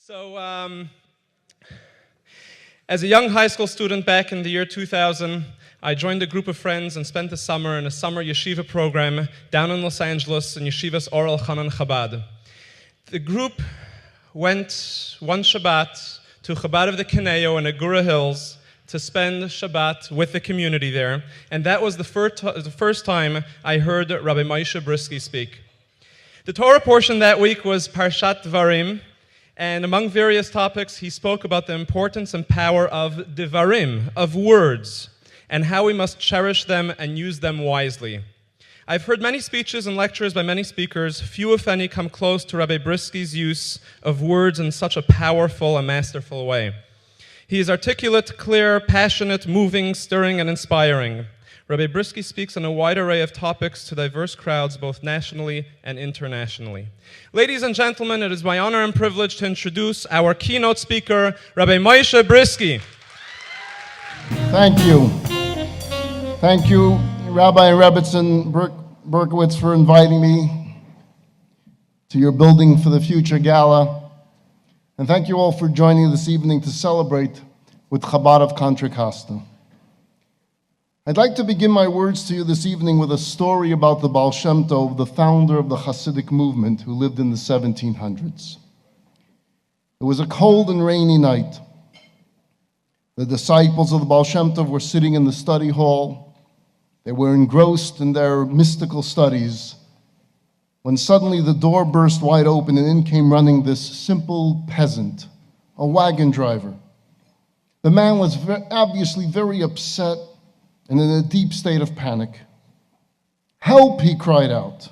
So, as a young high school student back in the year 2000, I joined a group of friends and spent the summer in a summer yeshiva program down in Los Angeles in Yeshivas Or Elchanan Chabad. The group went one Shabbat to Chabad of the Kineo in Agura Hills to spend Shabbat with the community there, and that was the first time I heard Rabbi Moshe Bryski speak. The Torah portion that week was Parshat Dvarim, and among various topics, he spoke about the importance and power of Devarim, of words, and how we must cherish them and use them wisely. I've heard many speeches and lectures by many speakers. Few, if any, come close to Rabbi Bryski's use of words in such a powerful and masterful way. He is articulate, clear, passionate, moving, stirring, and inspiring. Rabbi Bryski speaks on a wide array of topics to diverse crowds, both nationally and internationally. Ladies and gentlemen, it is my honor and privilege to introduce our keynote speaker, Rabbi Moshe Bryski. Thank you. Thank you, Rabbi Rebbetzin Berkowitz, for inviting me to your Building for the Future Gala. And thank you all for joining this evening to celebrate with Chabad of Contra Costa. I'd like to begin my words to you this evening with a story about the Baal Shem Tov, the founder of the Hasidic movement, who lived in the 1700s. It was a cold and rainy night. The disciples of the Baal Shem Tov were sitting in the study hall. They were engrossed in their mystical studies, when suddenly the door burst wide open and in came running this simple peasant, a wagon driver. The man was obviously very upset and in a deep state of panic. "Help," he cried out.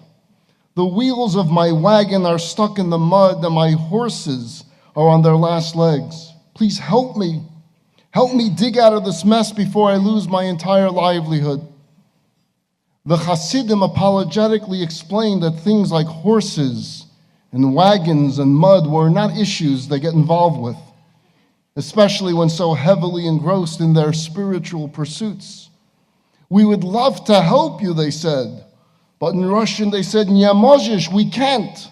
"The wheels of my wagon are stuck in the mud and my horses are on their last legs. Please help me. Help me dig out of this mess before I lose my entire livelihood." The Hasidim apologetically explained that things like horses and wagons and mud were not issues they get involved with, especially when so heavily engrossed in their spiritual pursuits. "We would love to help you," they said, but in Russian they said, "Nie możesz, we can't."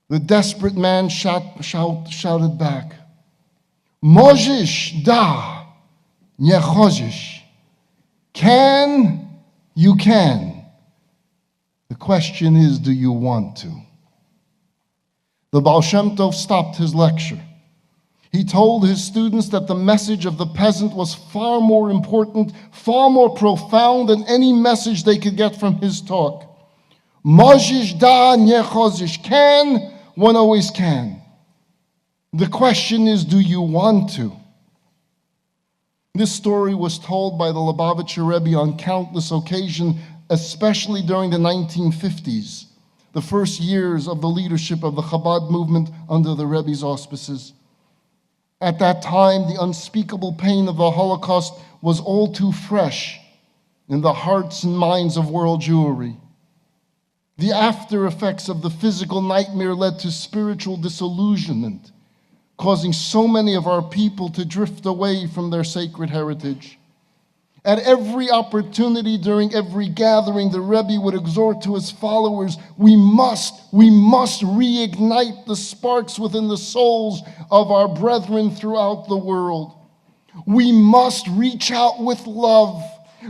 The desperate man shouted back, "Możesz, da, nie chcesz." Can, you can. The question is, do you want to? The Baal Shem Tov stopped his lecture. He told his students that the message of the peasant was far more important, far more profound than any message they could get from his talk. Możesz, da, nie chcesz. Can, one always can. The question is, do you want to? This story was told by the Lubavitcher Rabbi on countless occasions, especially during the 1950s, the first years of the leadership of the Chabad movement under the Rebbe's auspices. At that time, the unspeakable pain of the Holocaust was all too fresh in the hearts and minds of world Jewry. The after effects of the physical nightmare led to spiritual disillusionment, causing so many of our people to drift away from their sacred heritage. At every opportunity, during every gathering, the Rebbe would exhort to his followers, we must reignite the sparks within the souls of our brethren throughout the world. We must reach out with love.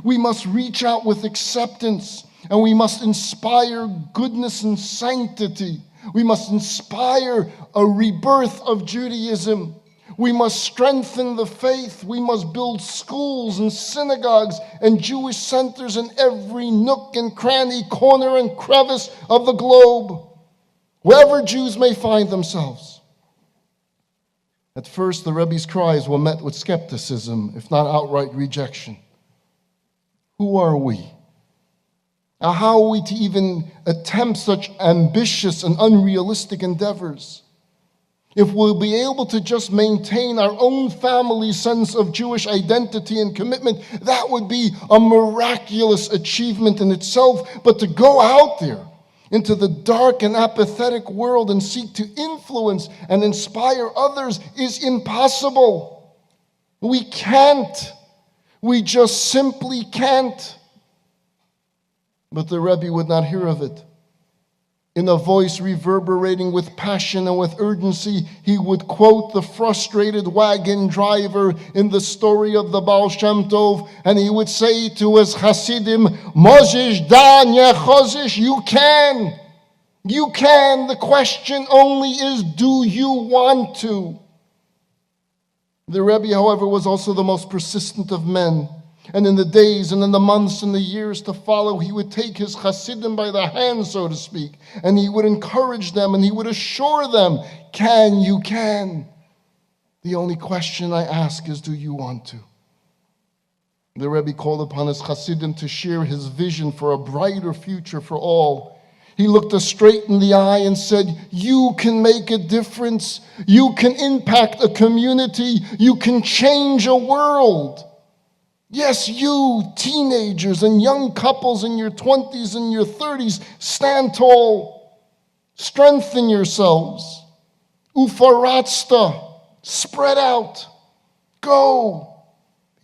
We must reach out with acceptance. And we must inspire goodness and sanctity. We must inspire a rebirth of Judaism. We must strengthen the faith. We must build schools and synagogues and Jewish centers in every nook and cranny, corner and crevice of the globe, wherever Jews may find themselves. At first, the Rebbe's cries were met with skepticism, if not outright rejection. Who are we? How are we to even attempt such ambitious and unrealistic endeavors? If we'll be able to just maintain our own family's sense of Jewish identity and commitment, that would be a miraculous achievement in itself. But to go out there into the dark and apathetic world and seek to influence and inspire others is impossible. We can't. We just simply can't. But the Rebbe would not hear of it. In a voice reverberating with passion and with urgency, he would quote the frustrated wagon driver in the story of the Baal Shem Tov, and he would say to his Hasidim, Moshe da nechozish, you can. You can. The question only is, do you want to? The Rebbe, however, was also the most persistent of men. And in the days and in the months and the years to follow, he would take his Hasidim by the hand, so to speak, and he would encourage them and he would assure them, you can. The only question I ask is, do you want to? The Rebbe called upon his Hasidim to share his vision for a brighter future for all. He looked us straight in the eye and said, you can make a difference. You can impact a community. You can change a world. Yes, you, teenagers and young couples in your 20s and your 30s, stand tall. Strengthen yourselves. Ufaratsta, spread out. Go.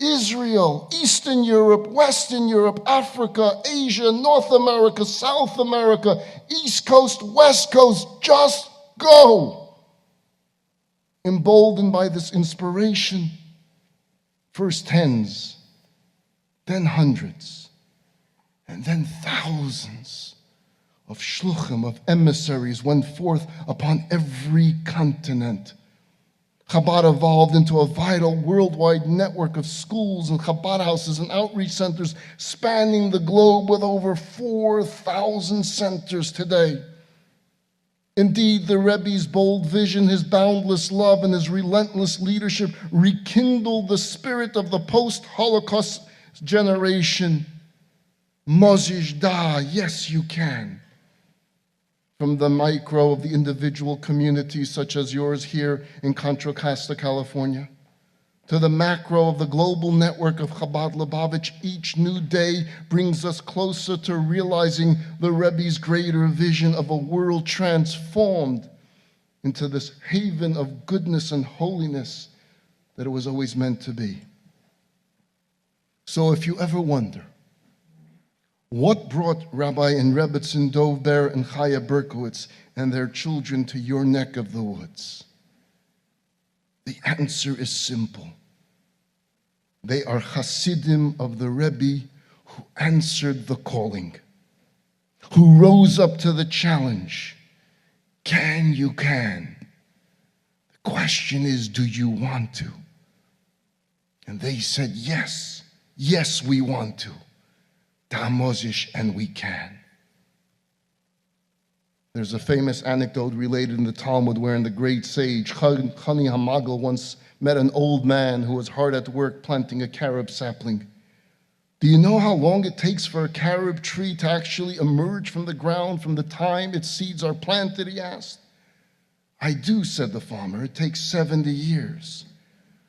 Israel, Eastern Europe, Western Europe, Africa, Asia, North America, South America, East Coast, West Coast, just go. Emboldened by this inspiration, first tens, then hundreds, and then thousands of shluchim, of emissaries, went forth upon every continent. Chabad evolved into a vital worldwide network of schools and Chabad houses and outreach centers spanning the globe, with over 4,000 centers today. Indeed, the Rebbe's bold vision, his boundless love, and his relentless leadership rekindled the spirit of the post-Holocaust generation. Moshe da, yes you can. From the micro of the individual communities such as yours here in Contra Costa, California, to the macro of the global network of Chabad Lubavitch, each new day brings us closer to realizing the Rebbe's greater vision of a world transformed into this haven of goodness and holiness that it was always meant to be. So if you ever wonder, what brought Rabbi and Rebbetzin Dov Ber and Chaya Berkowitz and their children to your neck of the woods? The answer is simple. They are Hasidim of the Rebbe who answered the calling, who rose up to the challenge. You can. The question is, do you want to? And they said, yes, we want to. And we can. There's a famous anecdote related in the Talmud wherein the great sage Chani Hamagal once met an old man who was hard at work planting a carob sapling. Do you know how long it takes for a carob tree to actually emerge from the ground from the time its seeds are planted, he asked. I do, said the farmer. It takes 70 years.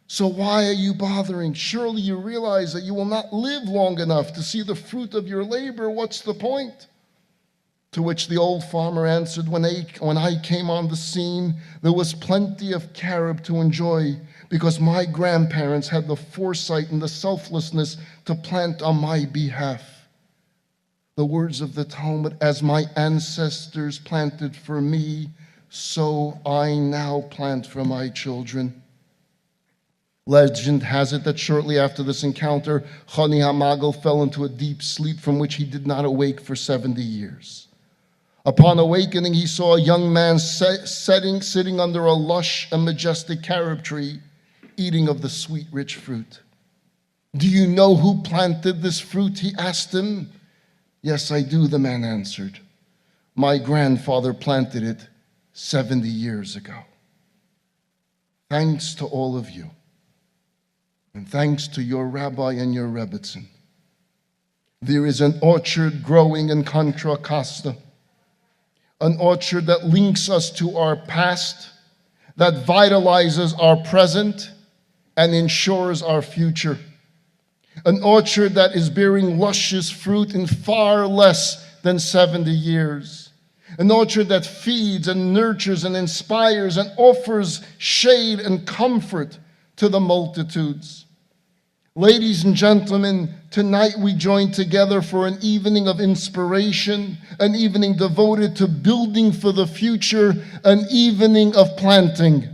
So why are you bothering? Surely you realize that you will not live long enough to see the fruit of your labor. What's the point? To which the old farmer answered, when I came on the scene, there was plenty of carob to enjoy because my grandparents had the foresight and the selflessness to plant on my behalf. The words of the Talmud, as my ancestors planted for me, so I now plant for my children. Legend has it that shortly after this encounter, Chani Hamagal fell into a deep sleep from which he did not awake for 70 years. Upon awakening, he saw a young man sitting under a lush and majestic carob tree, eating of the sweet, rich fruit. Do you know who planted this fruit? He asked him. Yes, I do, the man answered. My grandfather planted it 70 years ago. Thanks to all of you. And thanks to your rabbi and your rebbetzin, there is an orchard growing in Contra Costa, an orchard that links us to our past, that vitalizes our present and ensures our future. An orchard that is bearing luscious fruit in far less than 70 years. An orchard that feeds and nurtures and inspires and offers shade and comfort to the multitudes. Ladies and gentlemen, tonight we join together for an evening of inspiration, an evening devoted to building for the future, an evening of planting.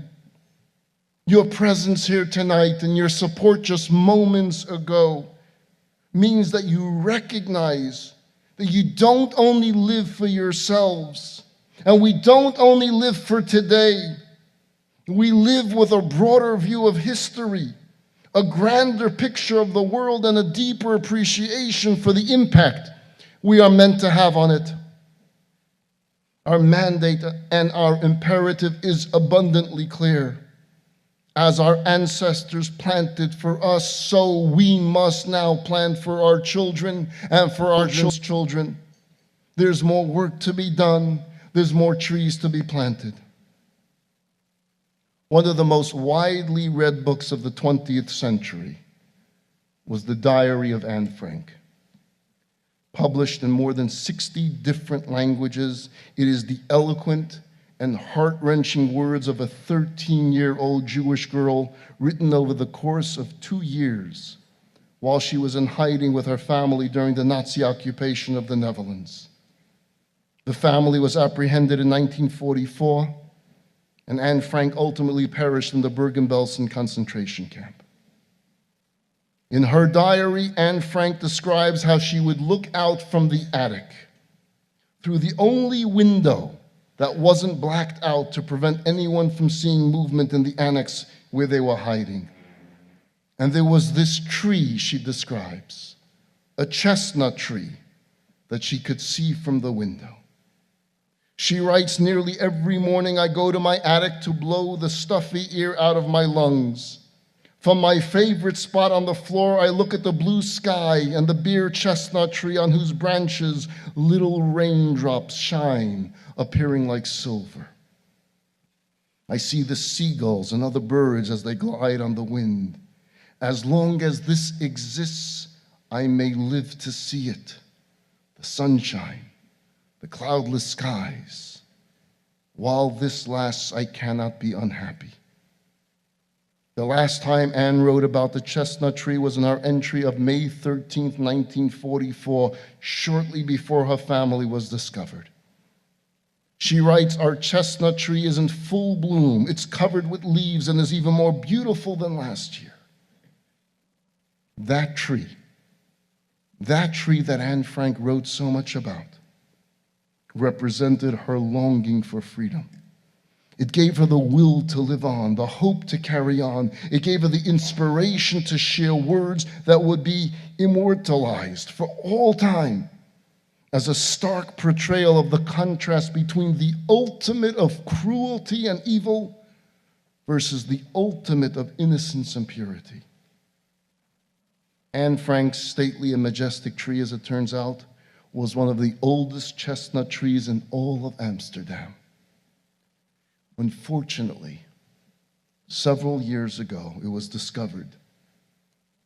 Your presence here tonight and your support just moments ago means that you recognize that you don't only live for yourselves, and we don't only live for today. We live with a broader view of history, a grander picture of the world, and a deeper appreciation for the impact we are meant to have on it. Our mandate and our imperative is abundantly clear. As our ancestors planted for us, so we must now plant for our children and for our children's children. There's more work to be done. There's more trees to be planted. One of the most widely read books of the 20th century was The Diary of Anne Frank. Published in more than 60 different languages, it is the eloquent and heart-wrenching words of a 13-year-old Jewish girl written over the course of 2 years while she was in hiding with her family during the Nazi occupation of the Netherlands. The family was apprehended in 1944, and Anne Frank ultimately perished in the Bergen-Belsen concentration camp. In her diary, Anne Frank describes how she would look out from the attic through the only window that wasn't blacked out to prevent anyone from seeing movement in the annex where they were hiding. And there was this tree, she describes, a chestnut tree that she could see from the window. She writes, nearly every morning I go to my attic to blow the stuffy air out of my lungs. From my favorite spot on the floor, I look at the blue sky and the bare chestnut tree on whose branches little raindrops shine, appearing like silver. I see the seagulls and other birds as they glide on the wind. As long as this exists, I may live to see it. The sunshine, the cloudless skies. While this lasts, I cannot be unhappy. The last time Anne wrote about the chestnut tree was in our entry of May 13th, 1944, shortly before her family was discovered. She writes, our chestnut tree is in full bloom. It's covered with leaves and is even more beautiful than last year. That tree that Anne Frank wrote so much about, represented her longing for freedom. It gave her the will to live on, the hope to carry on. It gave her the inspiration to share words that would be immortalized for all time as a stark portrayal of the contrast between the ultimate of cruelty and evil versus the ultimate of innocence and purity. Anne Frank's stately and majestic tree, as it turns out, was one of the oldest chestnut trees in all of Amsterdam. Unfortunately, several years ago, it was discovered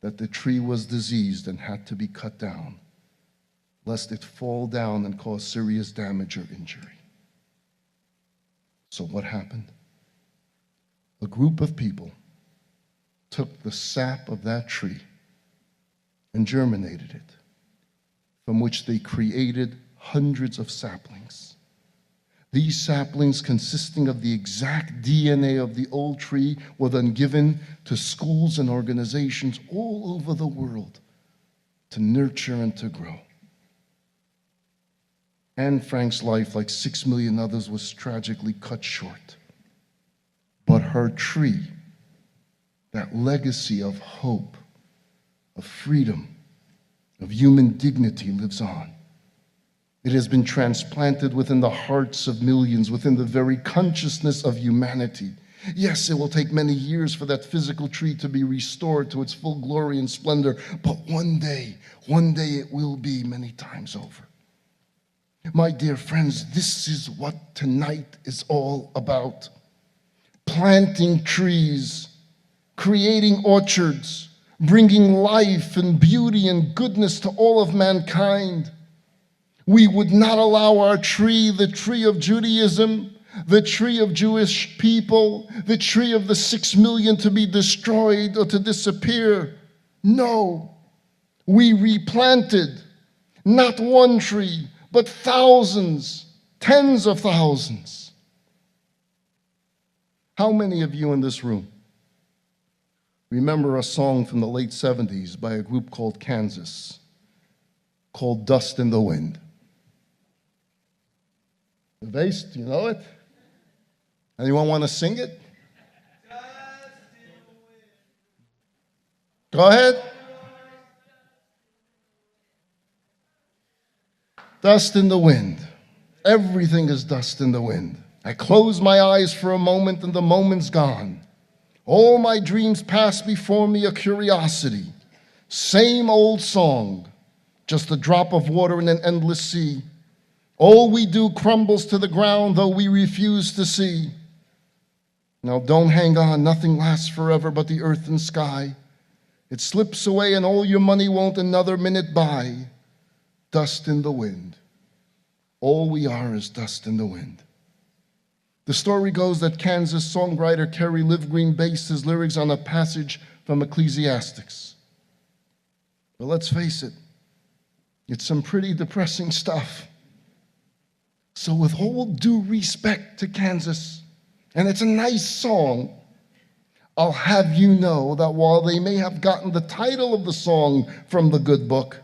that the tree was diseased and had to be cut down, lest it fall down and cause serious damage or injury. So what happened? A group of people took the sap of that tree and germinated it, from which they created hundreds of saplings. These saplings, consisting of the exact DNA of the old tree, were then given to schools and organizations all over the world to nurture and to grow. Anne Frank's life, like 6 million others, was tragically cut short. But her tree, that legacy of hope, of freedom, of human dignity, lives on. It has been transplanted within the hearts of millions, within the very consciousness of humanity. Yes, it will take many years for that physical tree to be restored to its full glory and splendor, but one day it will be many times over. My dear friends, this is what tonight is all about. Planting trees, creating orchards, bringing life and beauty and goodness to all of mankind. We would not allow our tree, the tree of Judaism, the tree of Jewish people, the tree of the 6 million to be destroyed or to disappear No, we replanted not one tree, but thousands, tens of thousands. How many of you in this room remember a song from the late 70s by a group called Kansas called Dust in the Wind? The bass, do you know it? Anyone want to sing it? Go ahead. Dust in the wind. Everything is dust in the wind. I close my eyes for a moment and the moment's gone. All my dreams pass before me, a curiosity. Same old song, just a drop of water in an endless sea. All we do crumbles to the ground, though we refuse to see. Now don't hang on, nothing lasts forever but the earth and sky. It slips away and all your money won't another minute buy. Dust in the wind. All we are is dust in the wind. The story goes that Kansas songwriter Kerry Livgreen based his lyrics on a passage from Ecclesiastes. But let's face it, it's some pretty depressing stuff. So with all due respect to Kansas, and it's a nice song, I'll have you know that while they may have gotten the title of the song from the good book,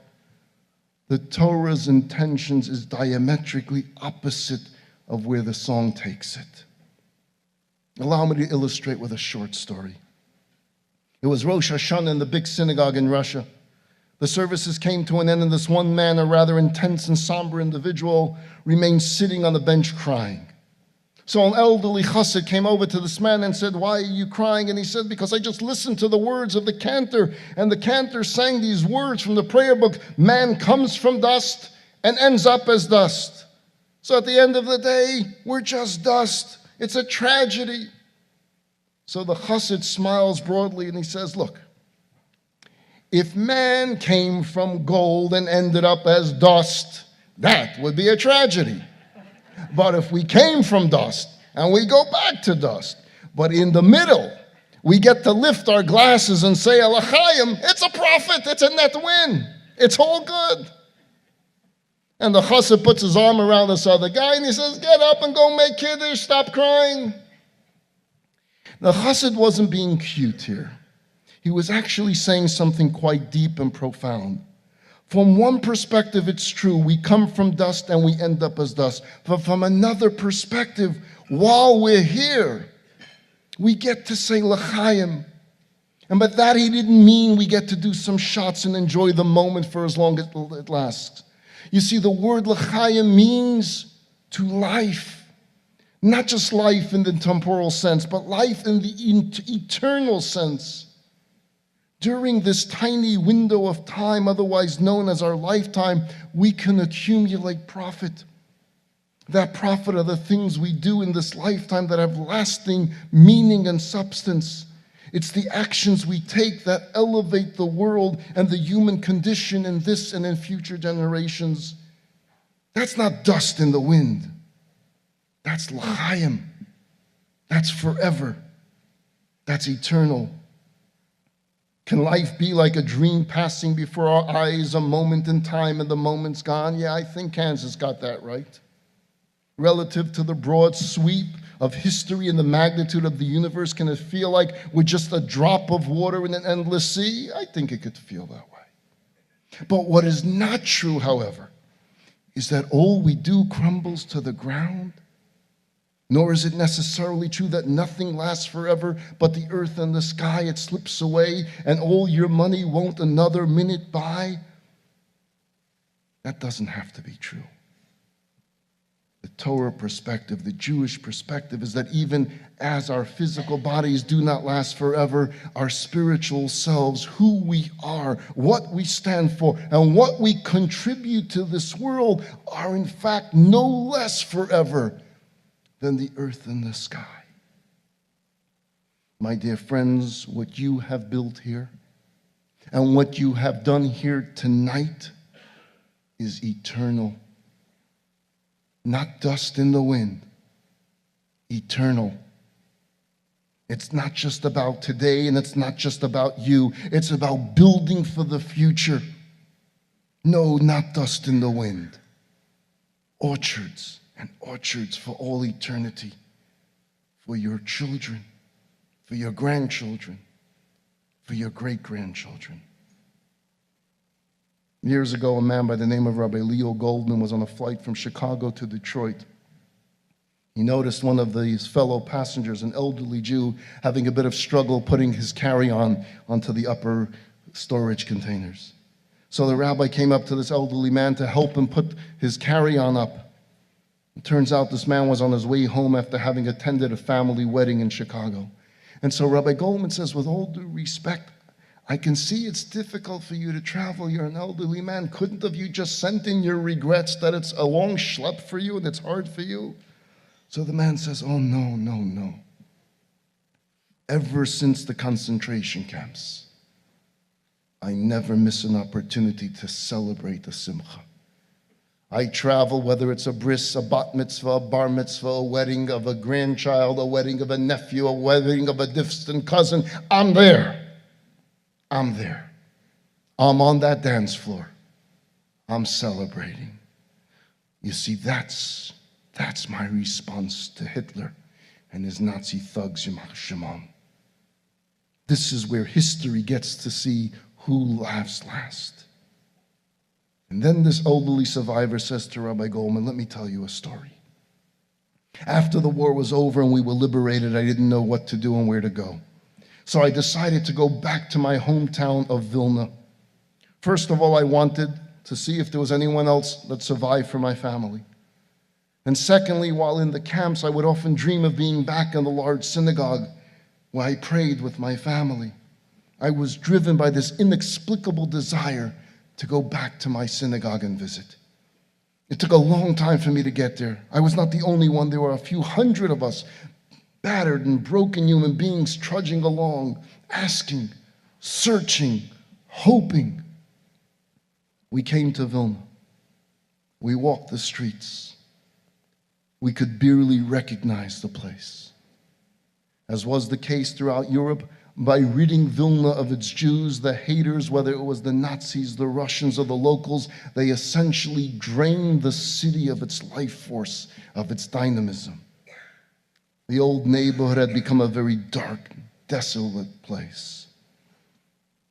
the Torah's intentions is diametrically opposite of where the song takes it. Allow me to illustrate with a short story. It was Rosh Hashanah in the big synagogue in Russia. The services came to an end, and this one man, a rather intense and somber individual, remained sitting on the bench crying. So an elderly chassid came over to this man and said, "Why are you crying?" And he said, "Because I just listened to the words of the cantor, and the cantor sang these words from the prayer book, 'Man comes from dust and ends up as dust.' So at the end of the day, we're just dust. It's a tragedy." So the chassid smiles broadly and he says, "Look, if man came from gold and ended up as dust, that would be a tragedy. But if we came from dust and we go back to dust, but in the middle, we get to lift our glasses and say, L'chaim, it's a profit, it's a net win. It's all good." And the chassid puts his arm around this other guy and he says, "Get up and go make kiddush, stop crying." The chassid wasn't being cute here. He was actually saying something quite deep and profound. From one perspective, it's true, we come from dust and we end up as dust. But from another perspective, while we're here, we get to say L'chaim. And by that, he didn't mean we get to do some shots and enjoy the moment for as long as it lasts. You see, the word L'chaim means to life. Not just life in the temporal sense, but life in the eternal sense. During this tiny window of time, otherwise known as our lifetime, we can accumulate profit. That profit are the things we do in this lifetime that have lasting meaning and substance. It's the actions we take that elevate the world and the human condition in this and in future generations. That's not dust in the wind. That's l'chaim. That's forever. That's eternal. Can life be like a dream passing before our eyes, a moment in time and the moment's gone? Yeah, I think Kansas got that right. Relative to the broad sweep of history and the magnitude of the universe, can it feel like we're just a drop of water in an endless sea? I think it could feel that way. But what is not true, however, is that all we do crumbles to the ground. Nor is it necessarily true that nothing lasts forever but the earth and the sky. It slips away and all your money won't another minute buy. That doesn't have to be true. The Torah perspective, the Jewish perspective, is that even as our physical bodies do not last forever, our spiritual selves, who we are, what we stand for, and what we contribute to this world are in fact no less forever than the earth and the sky. My dear friends, what you have built here and what you have done here tonight is eternal. Not dust in the wind, eternal. It's not just about today, and it's not just about you. It's about building for the future. No, not dust in the wind. Orchards and orchards for all eternity, for your children, for your grandchildren, for your great-grandchildren. Years ago, a man by the name of Rabbi Leo Goldman was on a flight from Chicago to Detroit. He noticed one of his fellow passengers, an elderly Jew, having a bit of struggle putting his carry-on onto the upper storage containers. So the rabbi came up to this elderly man to help him put his carry-on up. It turns out this man was on his way home after having attended a family wedding in Chicago. And so Rabbi Goldman says, with all due respect, I can see it's difficult for you to travel. You're an elderly man. Couldn't have you just sent in your regrets that it's a long schlep for you and it's hard for you? So the man says, oh, no. Ever since the concentration camps, I never miss an opportunity to celebrate the simcha. I travel, whether it's a bris, a bat mitzvah, a bar mitzvah, a wedding of a grandchild, a wedding of a nephew, a wedding of a distant cousin. I'm there. I'm on that dance floor. I'm celebrating. You see, that's my response to Hitler and his Nazi thugs, Yamach Shimon. This is where history gets to see who laughs last. And then this elderly survivor says to Rabbi Goldman, let me tell you a story. After the war was over and we were liberated, I didn't know what to do and where to go. So I decided to go back to my hometown of Vilna. First of all, I wanted to see if there was anyone else that survived from my family. And secondly, while in the camps, I would often dream of being back in the large synagogue where I prayed with my family. I was driven by this inexplicable desire to go back to my synagogue and visit. It took a long time for me to get there. I was not the only one. There were a few hundred of us, battered and broken human beings trudging along, asking, searching, hoping. We came to Vilna. We walked the streets. We could barely recognize the place. As was the case throughout Europe, by ridding Vilna of its Jews, the haters, whether it was the Nazis, the Russians, or the locals, they essentially drained the city of its life force, of its dynamism. The old neighborhood had become a very dark, desolate place.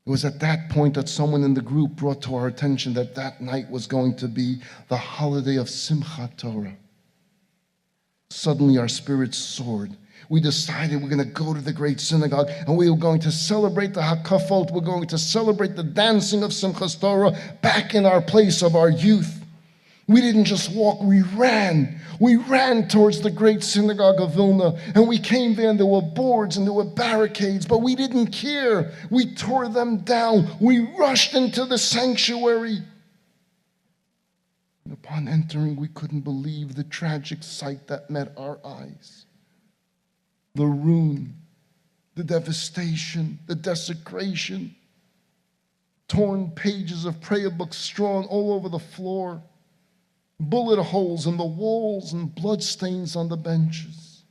It was at that point that someone in the group brought to our attention that that night was going to be the holiday of Simchat Torah. Suddenly our spirits soared. We decided we're going to go to the great synagogue and we were going to celebrate the Hakafot. We're going to celebrate the dancing of Simchas Torah back in our place of our youth. We didn't just walk, we ran. We ran towards the great synagogue of Vilna, and we came there and there were boards and there were barricades, but we didn't care. We tore them down. We rushed into the sanctuary. And upon entering, we couldn't believe the tragic sight that met our eyes. The ruin, the devastation, the desecration, torn pages of prayer books strewn all over the floor, bullet holes in the walls and bloodstains on the benches.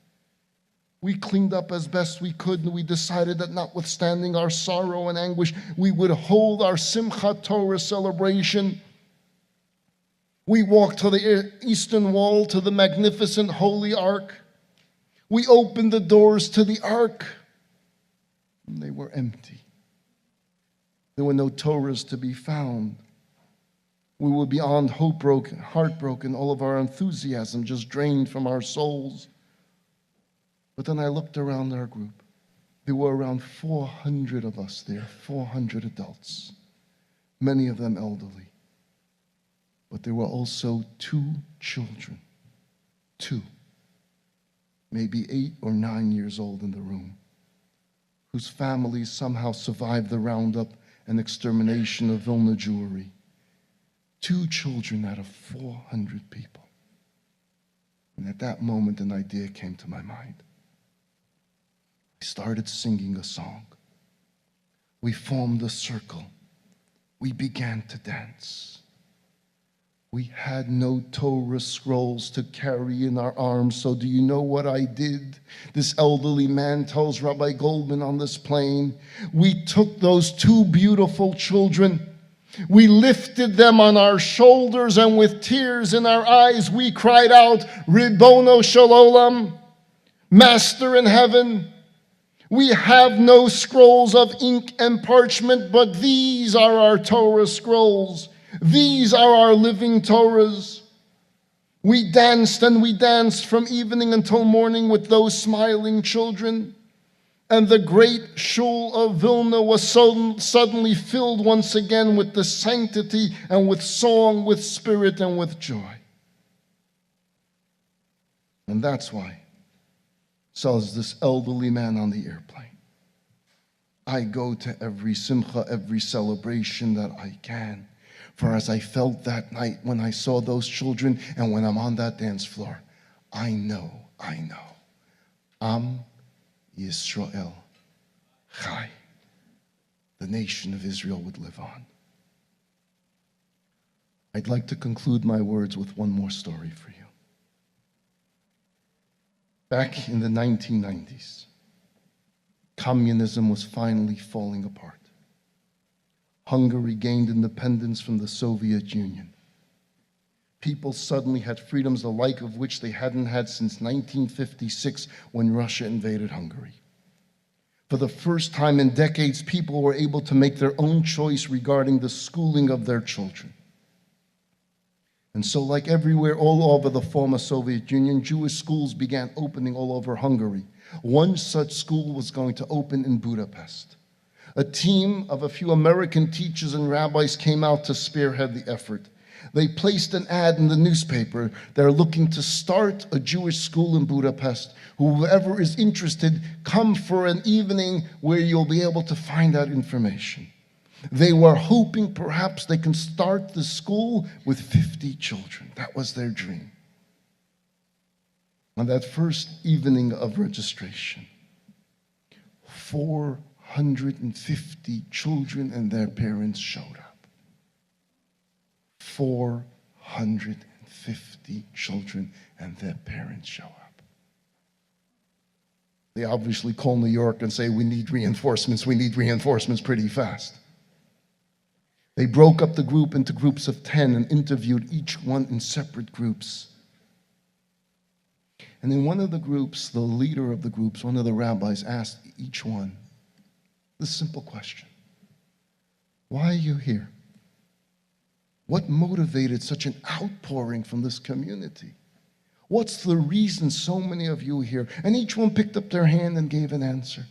We cleaned up as best we could, and we decided that notwithstanding our sorrow and anguish, we would hold our Simchat Torah celebration. We walked to the eastern wall, to the magnificent Holy Ark. We opened the doors to the Ark, and they were empty. There were no Torahs to be found. We were beyond heartbroken, all of our enthusiasm just drained from our souls. But then I looked around our group. There were around 400 of us there, 400 adults, many of them elderly. But there were also 2 children, 2, maybe 8 or 9 years old in the room, whose families somehow survived the roundup and extermination of Vilna Jewry. 2 children out of 400 people. And at that moment, an idea came to my mind. I started singing a song. We formed a circle. We began to dance. We had no Torah scrolls to carry in our arms, so do you know what I did? This elderly man tells Rabbi Goldman on this plane, we took those two beautiful children, we lifted them on our shoulders, and with tears in our eyes, we cried out, Ribono Shel Olam, Master in heaven, we have no scrolls of ink and parchment, but these are our Torah scrolls. These are our living Torahs. We danced and we danced from evening until morning with those smiling children. And the great shul of Vilna was suddenly filled once again with the sanctity and with song, with spirit and with joy. And that's why, says this elderly man on the airplane, I go to every simcha, every celebration that I can. For as I felt that night when I saw those children and when I'm on that dance floor, I know, Am Yisrael Chai, the nation of Israel would live on. I'd like to conclude my words with one more story for you. Back in the 1990s, communism was finally falling apart. Hungary gained independence from the Soviet Union. People suddenly had freedoms the like of which they hadn't had since 1956 when Russia invaded Hungary. For the first time in decades, people were able to make their own choice regarding the schooling of their children. And so, like everywhere all over the former Soviet Union, Jewish schools began opening all over Hungary. One such school was going to open in Budapest. A team of a few American teachers and rabbis came out to spearhead the effort. They placed an ad in the newspaper. They're looking to start a Jewish school in Budapest. Whoever is interested, come for an evening where you'll be able to find out information. They were hoping perhaps they can start the school with 50 children. That was their dream. On that first evening of registration, 450 children and their parents showed up. 450 children and their parents show up. They obviously call New York and say, we need reinforcements pretty fast. They broke up the group into groups of 10 and interviewed each one in separate groups. And in one of the groups, the leader of the groups, one of the rabbis, asked each one this simple question: why are you here? What motivated such an outpouring from this community? What's the reason so many of you are here? And each one picked up their hand and gave an answer.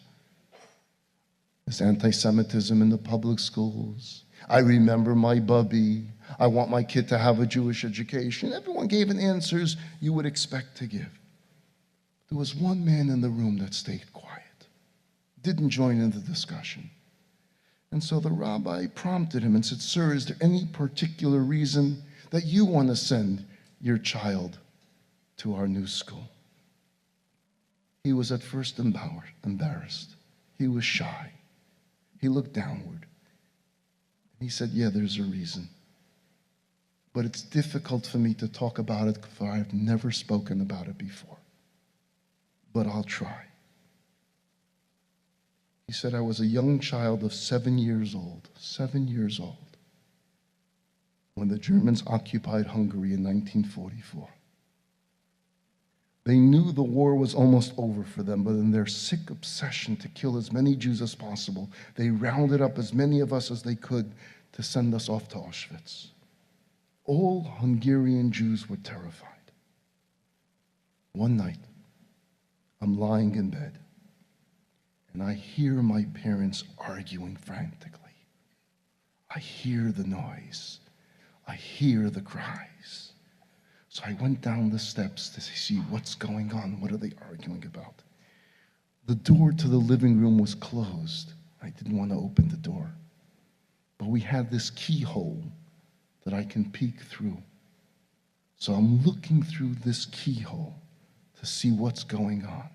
There's anti-Semitism in the public schools. I remember my bubby. I want my kid to have a Jewish education. Everyone gave an answers you would expect to give. There was one man in the room that stayed quiet, didn't join in the discussion. And so the rabbi prompted him and said, sir, is there any particular reason that you want to send your child to our new school? He was at first embarrassed. He was shy. He looked downward. He said, yeah, there's a reason. But it's difficult for me to talk about it, for I've never spoken about it before. But I'll try. He said, I was a young child of 7 years old, when the Germans occupied Hungary in 1944. They knew the war was almost over for them, but in their sick obsession to kill as many Jews as possible, they rounded up as many of us as they could to send us off to Auschwitz. All Hungarian Jews were terrified. One night, I'm lying in bed, and I hear my parents arguing frantically. I hear the noise. I hear the cries. So I went down the steps to see what's going on. What are they arguing about? The door to the living room was closed. I didn't want to open the door. But we had this keyhole that I can peek through. So I'm looking through this keyhole to see what's going on.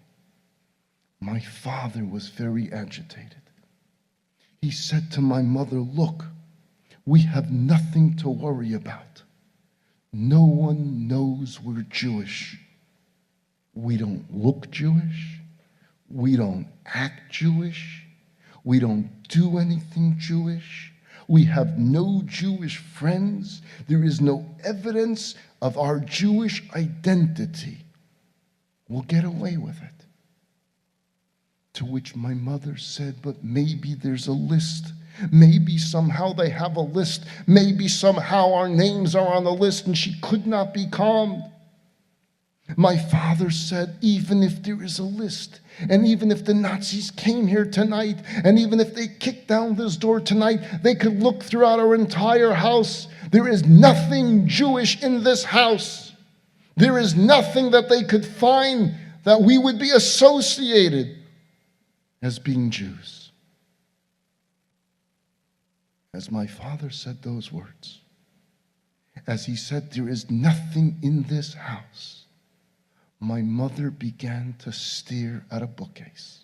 My father was very agitated. He said to my mother, look, we have nothing to worry about. No one knows we're Jewish. We don't look Jewish. We don't act Jewish. We don't do anything Jewish. We have no Jewish friends. There is no evidence of our Jewish identity. We'll get away with it. To which my mother said, but maybe there's a list. Maybe somehow they have a list. Maybe somehow our names are on the list, and she could not be calmed. My father said, even if there is a list, and even if the Nazis came here tonight, and even if they kicked down this door tonight, they could look throughout our entire house. There is nothing Jewish in this house. There is nothing that they could find that we would be associated as being Jews. As my father said those words, as he said, there is nothing in this house, my mother began to stare at a bookcase.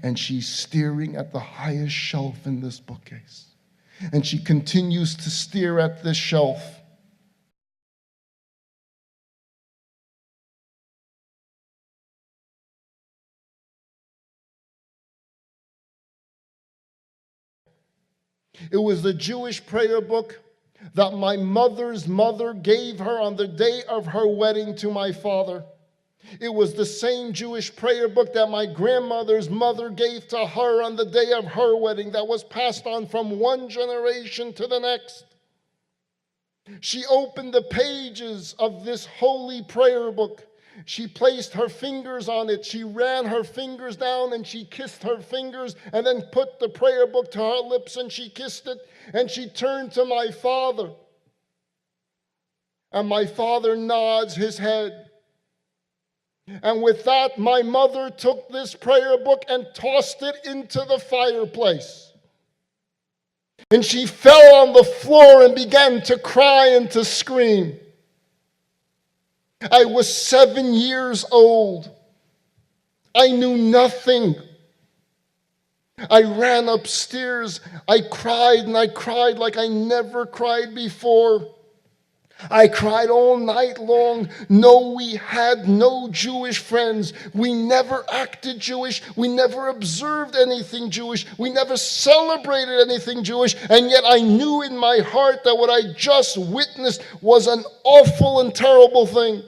And she's staring at the highest shelf in this bookcase. And she continues to stare at this shelf. It was the Jewish prayer book that my mother's mother gave her on the day of her wedding to my father. It was the same Jewish prayer book that my grandmother's mother gave to her on the day of her wedding, that was passed on from one generation to the next. She opened the pages of this holy prayer book. She placed her fingers on it. She ran her fingers down and she kissed her fingers and then put the prayer book to her lips and she kissed it. And she turned to my father. And my father nods his head. And with that, my mother took this prayer book and tossed it into the fireplace. And she fell on the floor and began to cry and to scream. I was 7 years old. I knew nothing. I ran upstairs. I cried and I cried like I never cried before. I cried all night long. No, we had no Jewish friends. We never acted Jewish. We never observed anything Jewish. We never celebrated anything Jewish. And yet I knew in my heart that what I just witnessed was an awful and terrible thing.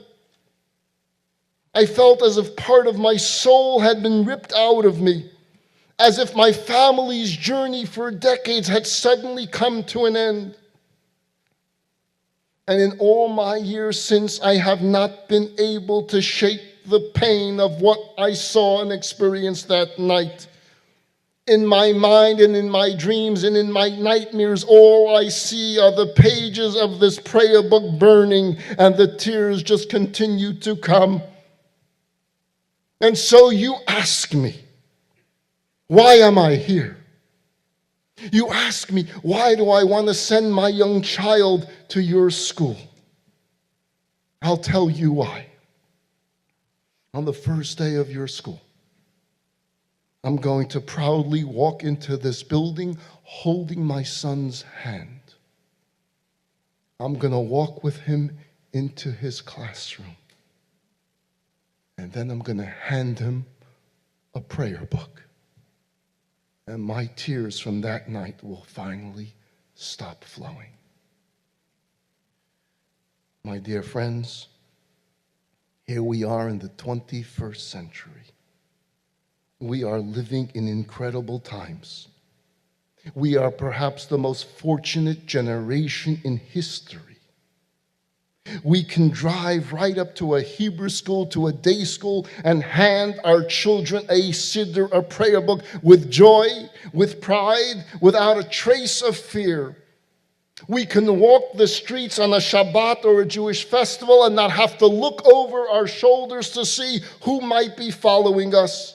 I felt as if part of my soul had been ripped out of me, as if my family's journey for decades had suddenly come to an end. And in all my years since, I have not been able to shake the pain of what I saw and experienced that night. In my mind and in my dreams and in my nightmares, all I see are the pages of this prayer book burning, and the tears just continue to come. And so you ask me, why am I here? You ask me, why do I want to send my young child to your school? I'll tell you why. On the first day of your school, I'm going to proudly walk into this building holding my son's hand. I'm going to walk with him into his classroom. And then I'm going to hand him a prayer book. And my tears from that night will finally stop flowing. My dear friends, here we are in the 21st century. We are living in incredible times. We are perhaps the most fortunate generation in history. We can drive right up to a Hebrew school, to a day school, and hand our children a siddur, a prayer book, with joy, with pride, without a trace of fear. We can walk the streets on a Shabbat or a Jewish festival and not have to look over our shoulders to see who might be following us.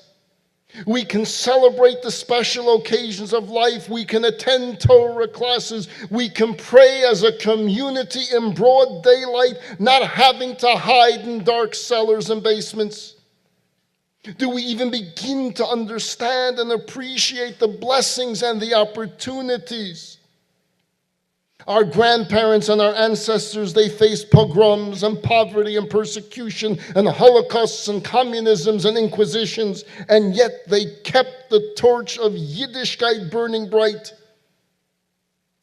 We can celebrate the special occasions of life. We can attend Torah classes. We can pray as a community in broad daylight, not having to hide in dark cellars and basements. Do we even begin to understand and appreciate the blessings and the opportunities? Our grandparents and our ancestors, they faced pogroms and poverty and persecution and holocausts and communisms and inquisitions, and yet they kept the torch of Yiddishkeit burning bright.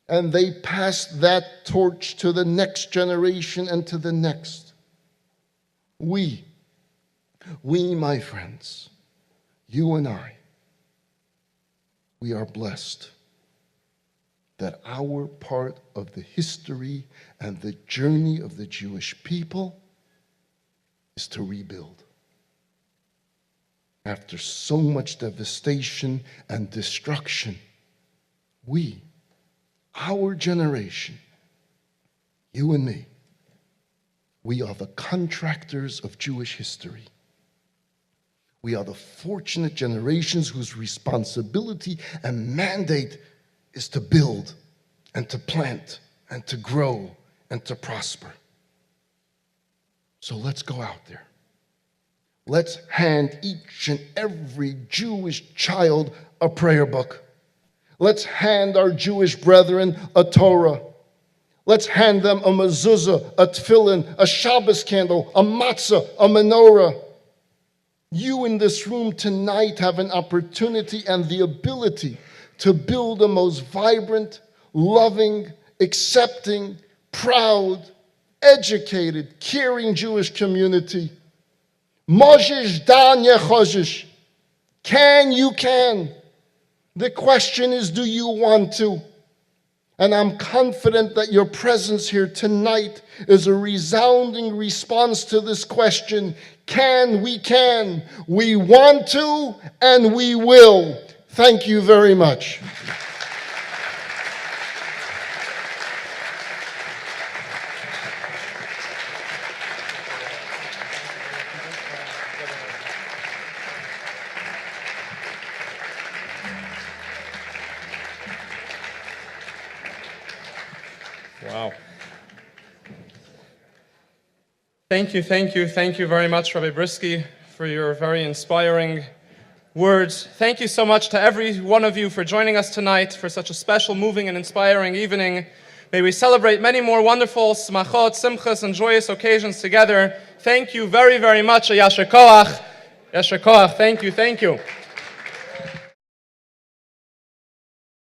And they passed that torch to the next generation and to the next. We, my friends, you and I, we are blessed that our part of the history and the journey of the Jewish people is to rebuild. After so much devastation and destruction, we, our generation, you and me, we are the contractors of Jewish history. We are the fortunate generations whose responsibility and mandate is to build and to plant and to grow and to prosper. So let's go out there. Let's hand each and every Jewish child a prayer book. Let's hand our Jewish brethren a Torah. Let's hand them a mezuzah, a tefillin, a Shabbos candle, a matzah, a menorah. You in this room tonight have an opportunity and the ability to build a most vibrant, loving, accepting, proud, educated, caring Jewish community. Moshe dan yechojish. You can. The question is, do you want to? And I'm confident that your presence here tonight is a resounding response to this question. We can. We want to, and we will. Thank you very much. Wow. Thank you very much, Rabbi Bryski, for your very inspiring words. Thank you so much to every one of you for joining us tonight for such a special, moving, and inspiring evening. May we celebrate many more wonderful smachot, simchas, and joyous occasions together. Thank you very, very much. Yasher koach. Yasher koach. Thank you.